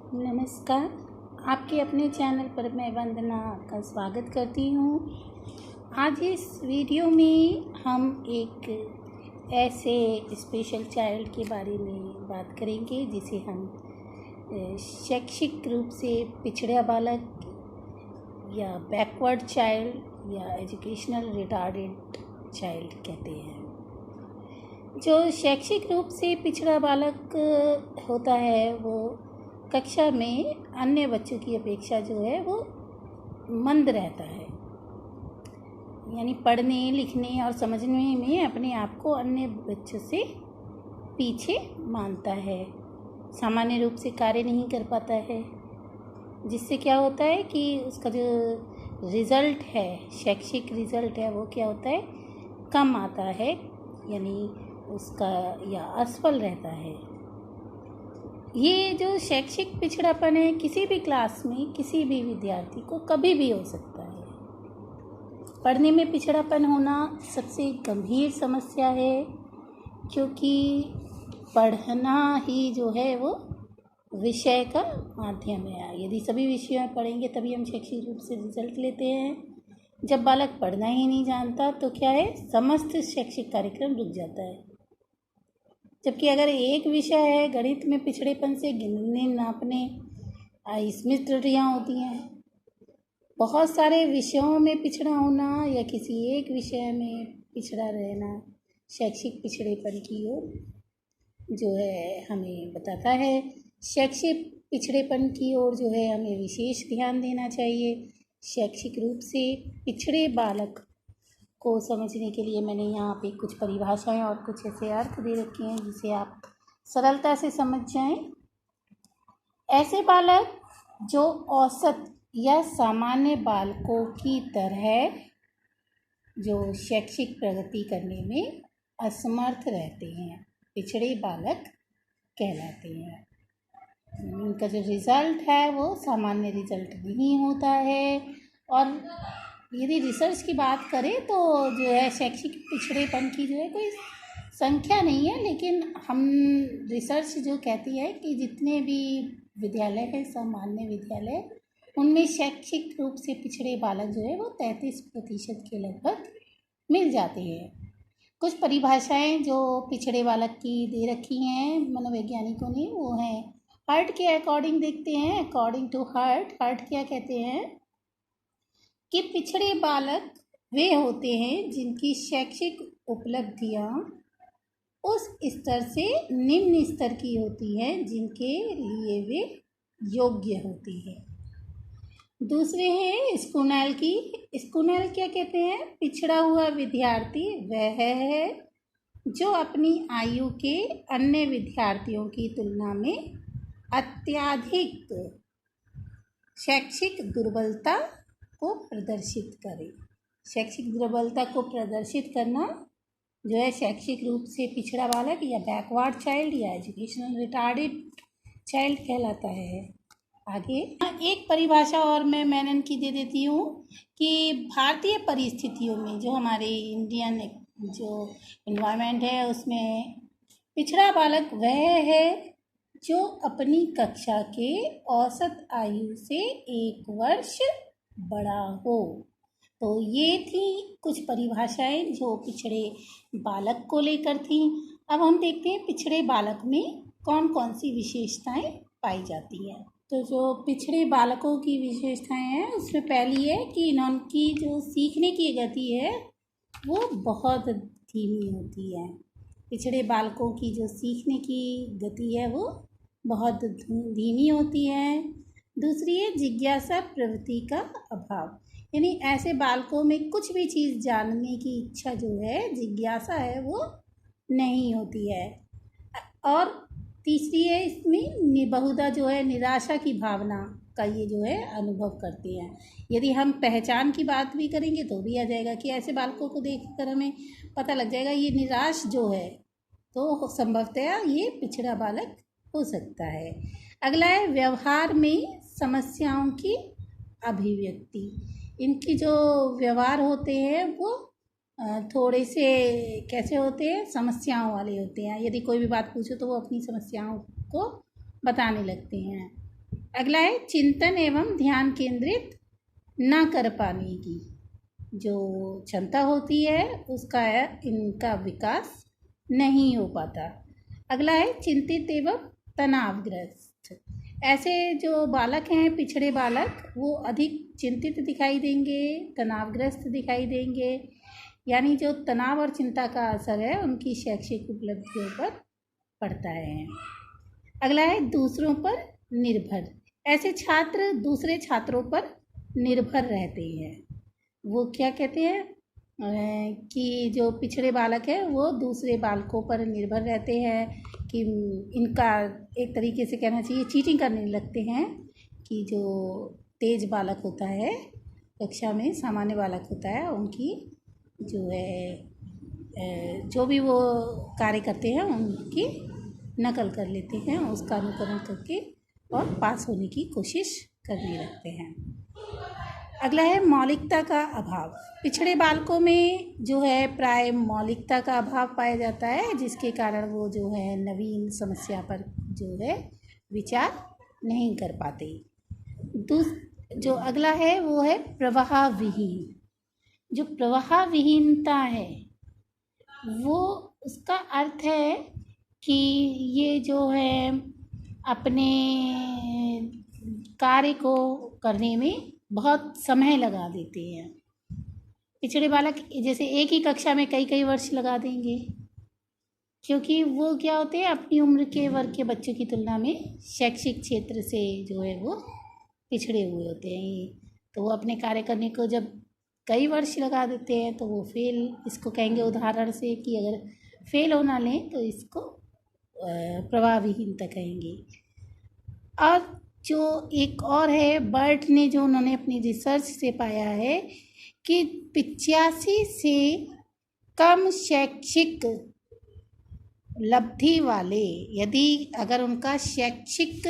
नमस्कार। आपके अपने चैनल पर मैं वंदना का स्वागत करती हूँ। आज इस वीडियो में हम एक ऐसे स्पेशल चाइल्ड के बारे में बात करेंगे जिसे हम शैक्षिक रूप से पिछड़ा बालक या बैकवर्ड चाइल्ड या एजुकेशनल रिटार्डेड चाइल्ड कहते हैं। जो शैक्षिक रूप से पिछड़ा बालक होता है वो कक्षा में अन्य बच्चों की अपेक्षा जो है वो मंद रहता है, यानी पढ़ने लिखने और समझने में अपने आप को अन्य बच्चों से पीछे मानता है, सामान्य रूप से कार्य नहीं कर पाता है, जिससे क्या होता है कि उसका जो रिज़ल्ट है, शैक्षिक रिज़ल्ट है, वो क्या होता है, कम आता है, यानी उसका या असफल रहता है। ये जो शैक्षिक पिछड़ापन है किसी भी क्लास में किसी भी विद्यार्थी को कभी भी हो सकता है। पढ़ने में पिछड़ापन होना सबसे गंभीर समस्या है, क्योंकि पढ़ना ही जो है वो विषय का माध्यम है। यदि सभी विषयों में पढ़ेंगे तभी हम शैक्षिक रूप से रिजल्ट लेते हैं। जब बालक पढ़ना ही नहीं जानता तो क्या है, समस्त शैक्षिक कार्यक्रम रुक जाता है। जबकि अगर एक विषय है, गणित में पिछड़ेपन से गिनने नापने इसमें त्रुटियाँ होती हैं। बहुत सारे विषयों में पिछड़ा होना या किसी एक विषय में पिछड़ा रहना शैक्षिक पिछड़ेपन की ओर जो है हमें बताता है। शैक्षिक पिछड़ेपन की ओर जो है हमें विशेष ध्यान देना चाहिए। शैक्षिक रूप से पिछड़े बालक को समझने के लिए मैंने यहाँ पे कुछ परिभाषाएं और कुछ ऐसे अर्थ दे रखे हैं जिसे आप सरलता से समझ जाएं। ऐसे बालक जो औसत या सामान्य बालकों की तरह जो शैक्षिक प्रगति करने में असमर्थ रहते हैं, पिछड़े बालक कहलाते हैं। उनका जो रिज़ल्ट है वो सामान्य रिज़ल्ट नहीं होता है। और यदि रिसर्च की बात करें तो जो है शैक्षिक पिछड़ेपन की जो है कोई संख्या नहीं है, लेकिन हम रिसर्च जो कहती है कि जितने भी विद्यालय हैं, सामान्य विद्यालय, उनमें शैक्षिक रूप से पिछड़े बालक जो है वो 33% के लगभग मिल जाते हैं। कुछ परिभाषाएं जो पिछड़े बालक की दे रखी हैं मनोवैज्ञानिकों ने, वो हैं हर्ट के अकॉर्डिंग देखते हैं। अकॉर्डिंग टू हर्ट क्या कहते हैं कि पिछड़े बालक वे होते हैं जिनकी शैक्षिक उपलब्धियां उस स्तर से निम्न स्तर की होती हैं जिनके लिए वे योग्य होती है। दूसरे हैं स्कूनैल की। स्कूनैल क्या कहते हैं, पिछड़ा हुआ विद्यार्थी वह है जो अपनी आयु के अन्य विद्यार्थियों की तुलना में अत्यधिक शैक्षिक दुर्बलता को प्रदर्शित करे। शैक्षिक दुर्बलता को प्रदर्शित करना जो है शैक्षिक रूप से पिछड़ा बालक या बैकवर्ड चाइल्ड या एजुकेशनल रिटार्डेड चाइल्ड कहलाता है। आगे एक परिभाषा और मैं मेनन की दे देती हूँ कि भारतीय परिस्थितियों में जो हमारे इंडियन जो इन्वायरमेंट है उसमें पिछड़ा बालक वह है जो अपनी कक्षा के औसत आयु से 1 वर्ष बड़ा हो। तो ये थी कुछ परिभाषाएं जो पिछड़े बालक को लेकर थी। अब हम देखते हैं पिछड़े बालक में कौन कौन सी विशेषताएं पाई जाती हैं। तो जो पिछड़े बालकों की विशेषताएं हैं उसमें पहली है कि इनकी जो सीखने की गति है वो बहुत धीमी होती है। पिछड़े बालकों की जो सीखने की गति है वो बहुत धीमी होती है। दूसरी है जिज्ञासा प्रवृत्ति का अभाव, यानी ऐसे बालकों में कुछ भी चीज़ जानने की इच्छा जो है, जिज्ञासा है, वो नहीं होती है। और तीसरी है इसमें बहुधा जो है निराशा की भावना का ये जो है अनुभव करते हैं। यदि हम पहचान की बात भी करेंगे तो भी आ जाएगा कि ऐसे बालकों को देखकर हमें पता लग जाएगा ये निराश जो है, तो संभवतः ये पिछड़ा बालक हो सकता है। अगला है व्यवहार में समस्याओं की अभिव्यक्ति। इनकी जो व्यवहार होते हैं वो थोड़े से कैसे होते हैं, समस्याओं वाले होते हैं। यदि कोई भी बात पूछो तो वो अपनी समस्याओं को बताने लगते हैं। अगला है चिंतन एवं ध्यान केंद्रित ना कर पाने की जो क्षमता होती है उसका इनका विकास नहीं हो पाता। अगला है चिंतित एवं तनावग्रस्त। ऐसे जो बालक हैं पिछड़े बालक वो अधिक चिंतित दिखाई देंगे, तनावग्रस्त दिखाई देंगे, यानी जो तनाव और चिंता का असर है उनकी शैक्षिक उपलब्धियों पर पड़ता है। अगला है दूसरों पर निर्भर। ऐसे छात्र दूसरे छात्रों पर निर्भर रहते हैं। वो क्या कहते हैं कि जो पिछड़े बालक है वो दूसरे बालकों पर निर्भर रहते हैं कि इनका एक तरीके से कहना चाहिए चीटिंग करने लगते हैं कि जो तेज बालक होता है कक्षा में सामान्य बालक होता है उनकी जो है जो भी वो कार्य करते हैं उनकी नकल कर लेते हैं, उसका अनुकरण करके और पास होने की कोशिश करने लगते हैं। अगला है मौलिकता का अभाव। पिछड़े बालकों में जो है प्राय मौलिकता का अभाव पाया जाता है जिसके कारण वो जो है नवीन समस्या पर जो है विचार नहीं कर पाते। जो अगला है वो है प्रवाह विहीन। जो प्रवाह विहीनता है वो उसका अर्थ है कि ये जो है अपने कार्य को करने में बहुत समय लगा देते हैं। पिछड़े बालक जैसे एक ही कक्षा में कई वर्ष लगा देंगे क्योंकि वो क्या होते हैं अपनी उम्र के वर्ग के बच्चों की तुलना में शैक्षिक क्षेत्र से जो है वो पिछड़े हुए होते हैं। तो वो अपने कार्य करने को जब कई वर्ष लगा देते हैं तो वो फेल, इसको कहेंगे उदाहरण से कि अगर फेल होना लें तो इसको प्रभावहीनता कहेंगे। और जो एक और है बर्ट ने जो उन्होंने अपनी रिसर्च से पाया है कि 85 से कम शैक्षिक लब्धि वाले यदि अगर उनका शैक्षिक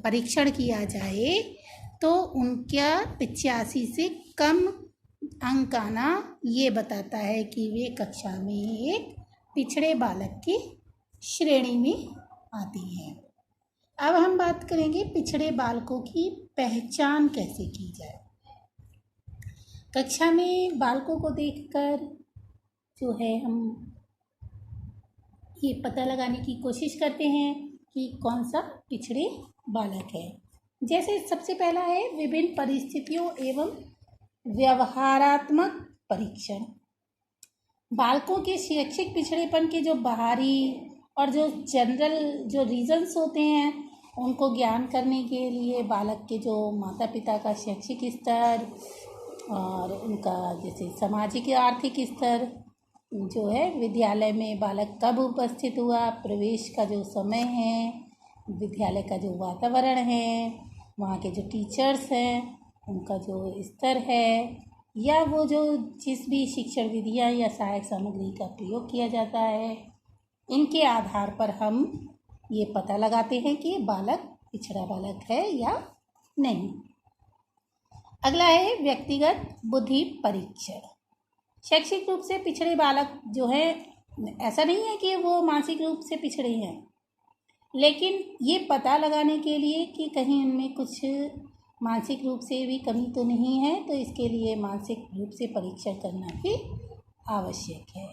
परीक्षण किया जाए तो उनका 85 से कम अंक आना ये बताता है कि वे कक्षा में एक पिछड़े बालक की श्रेणी में आती हैं। अब हम बात करेंगे पिछड़े बालकों की पहचान कैसे की जाए। कक्षा में बालकों को देखकर जो है हम ये पता लगाने की कोशिश करते हैं कि कौन सा पिछड़े बालक है। जैसे सबसे पहला है विभिन्न परिस्थितियों एवं व्यवहारात्मक परीक्षण। बालकों के शैक्षिक पिछड़ेपन के जो बाहरी और जो जनरल जो रीजंस होते हैं उनको ज्ञान करने के लिए बालक के जो माता पिता का शैक्षिक स्तर और उनका जैसे सामाजिक आर्थिक स्तर जो है, विद्यालय में बालक कब उपस्थित हुआ, प्रवेश का जो समय है, विद्यालय का जो वातावरण है, वहाँ के जो टीचर्स हैं उनका जो स्तर है, या वो जो जिस भी शिक्षण विधियाँ या सहायक सामग्री का प्रयोग किया जाता है, इनके आधार पर हम ये पता लगाते हैं कि बालक पिछड़ा बालक है या नहीं। अगला है व्यक्तिगत बुद्धि परीक्षण। शैक्षिक रूप से पिछड़े बालक जो है, ऐसा नहीं है कि वो मानसिक रूप से पिछड़े हैं, लेकिन ये पता लगाने के लिए कि कहीं उनमें कुछ मानसिक रूप से भी कमी तो नहीं है, तो इसके लिए मानसिक रूप से परीक्षण करना भी आवश्यक है।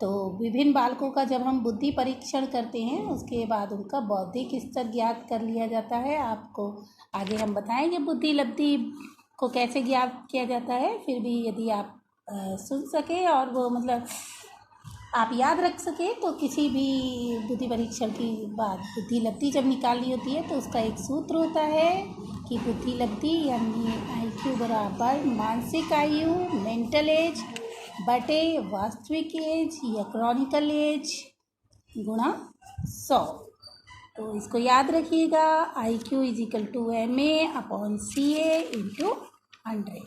तो विभिन्न बालकों का जब हम बुद्धि परीक्षण करते हैं उसके बाद उनका बौद्धिक स्तर ज्ञात कर लिया जाता है। आपको आगे हम बताएंगे बुद्धि लब्धि को कैसे ज्ञात किया जाता है, फिर भी यदि आप सुन सके और वो मतलब आप याद रख सके तो किसी भी बुद्धि परीक्षण की बाद बुद्धि लब्धि जब निकालनी होती है तो उसका एक सूत्र होता है कि बुद्धि लब्धि यानी IQ बराबर मानसिक आयु मेंटल एज बटे वास्तविक एज या क्रॉनिकल एज गुणा 100। तो इसको याद रखिएगा, IQ = MA/CA × 100।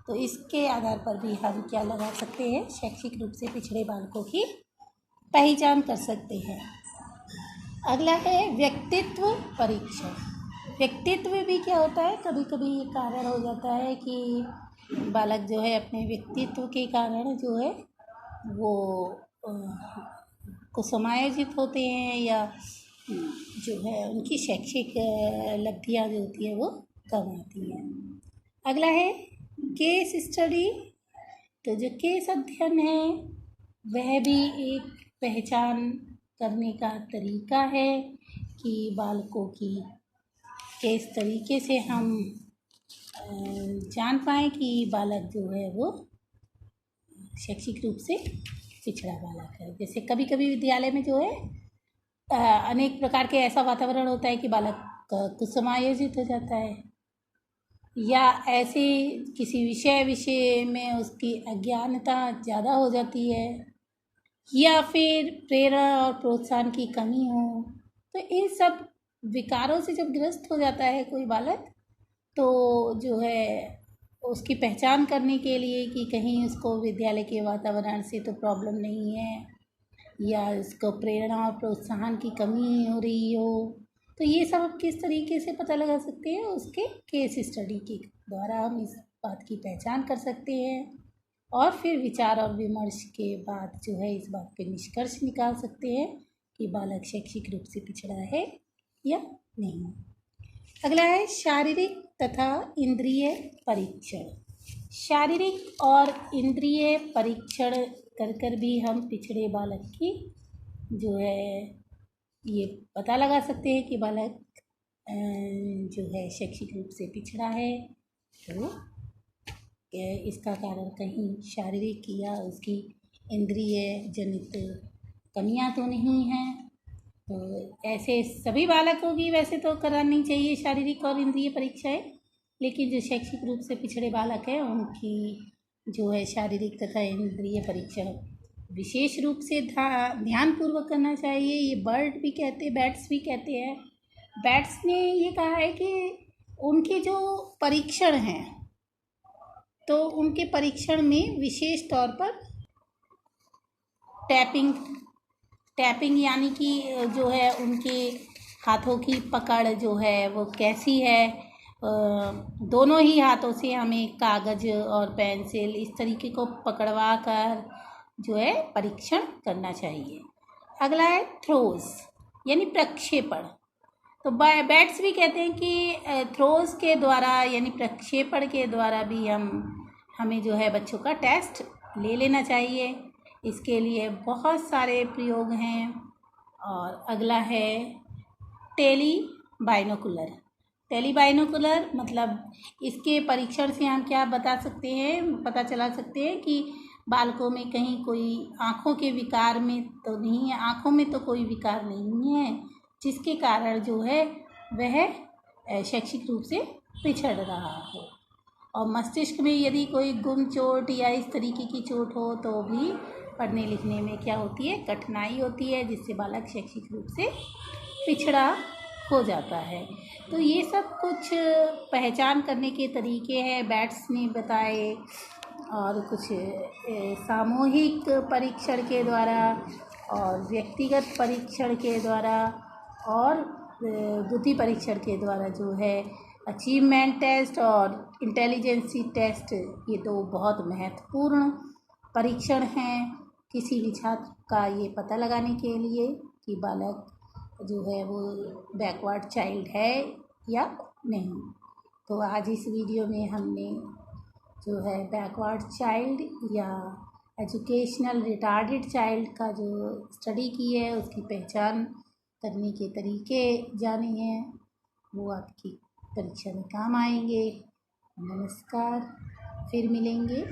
तो इसके आधार पर भी हम क्या लगा सकते हैं, शैक्षिक रूप से पिछड़े बालकों की पहचान कर सकते हैं। अगला है व्यक्तित्व परीक्षण। व्यक्तित्व भी क्या होता है, कभी कभी ये कारण हो जाता है कि बालक जो है अपने व्यक्तित्व के कारण जो है वो को समायोजित होते हैं या जो है उनकी शैक्षिक लब्धियाँ जो होती है वो कम आती है। अगला है केस स्टडी। तो जो केस अध्ययन है वह भी एक पहचान करने का तरीका है कि बालकों की किस तरीके से हम जान पाएँ कि बालक जो है वो शैक्षिक रूप से पिछड़ा बालक है। जैसे कभी कभी विद्यालय में जो है अनेक प्रकार के ऐसा वातावरण होता है कि बालक कुछ समायोजित हो जाता है, या ऐसे किसी विषय में उसकी अज्ञानता ज़्यादा हो जाती है, या फिर प्रेरणा और प्रोत्साहन की कमी हो। तो इन सब विकारों से जब ग्रस्त हो जाता है कोई बालक, तो जो है उसकी पहचान करने के लिए कि कहीं उसको विद्यालय के वातावरण से तो प्रॉब्लम नहीं है, या उसको प्रेरणा और प्रोत्साहन की कमी हो रही हो, तो ये सब आप किस तरीके से पता लगा सकते हैं? उसके केस स्टडी के द्वारा हम इस बात की पहचान कर सकते हैं, और फिर विचार और विमर्श के बाद जो है इस बात पे निष्कर्ष निकाल सकते हैं कि बालक शैक्षिक रूप से पिछड़ा है या नहीं। अगला है शारीरिक तथा इंद्रिय परीक्षण। शारीरिक और इंद्रिय परीक्षण कर भी हम पिछड़े बालक की जो है ये पता लगा सकते हैं कि बालक जो है शैक्षिक रूप से पिछड़ा है। तो इसका कारण कहीं शारीरिक या उसकी इंद्रिय जनित कमियां तो नहीं हैं। तो ऐसे सभी बालकों की वैसे तो करानी चाहिए शारीरिक और इंद्रिय परीक्षाएं, लेकिन जो शैक्षिक रूप से पिछड़े बालक हैं उनकी जो है शारीरिक तथा इंद्रिय परीक्षण विशेष रूप से ध्यानपूर्वक करना चाहिए। ये बैट्स भी कहते हैं। बैट्स ने ये कहा है कि उनके जो परीक्षण हैं, तो उनके परीक्षण में विशेष तौर पर टैपिंग यानी कि जो है उनके हाथों की पकड़ जो है वो कैसी है। दोनों ही हाथों से हमें कागज़ और पेंसिल इस तरीके को पकड़वा कर जो है परीक्षण करना चाहिए। अगला है थ्रोज यानी प्रक्षेपण। तो बैट्स भी कहते हैं कि थ्रोज के द्वारा यानी प्रक्षेपण के द्वारा भी हमें जो है बच्चों का टेस्ट ले लेना चाहिए। इसके लिए बहुत सारे प्रयोग हैं। और अगला है टेली बाइनोकुलर मतलब इसके परीक्षण से हम क्या पता चला सकते हैं कि बालकों में कहीं कोई आँखों के विकार में तो नहीं है, आँखों में तो कोई विकार नहीं है जिसके कारण जो है वह शैक्षिक रूप से पिछड़ रहा हो। और मस्तिष्क में यदि कोई गुम चोट या इस तरीके की चोट हो तो भी पढ़ने लिखने में क्या होती है, कठिनाई होती है, जिससे बालक शैक्षिक रूप से पिछड़ा हो जाता है। तो ये सब कुछ पहचान करने के तरीके हैं बैट्स ने बताए, और कुछ सामूहिक परीक्षण के द्वारा और व्यक्तिगत परीक्षण के द्वारा और बुद्धि परीक्षण के द्वारा जो है अचीवमेंट टेस्ट और इंटेलिजेंसी टेस्ट, ये दो बहुत महत्वपूर्ण परीक्षण हैं किसी भी छात्र का ये पता लगाने के लिए कि बालक जो है वो बैकवर्ड चाइल्ड है या नहीं। तो आज इस वीडियो में हमने जो है बैकवर्ड चाइल्ड या एजुकेशनल रिटार्डेड चाइल्ड का जो स्टडी की है उसकी पहचान करने के तरीके जाने हैं, वो आपकी परीक्षा में काम आएंगे। नमस्कार, फिर मिलेंगे।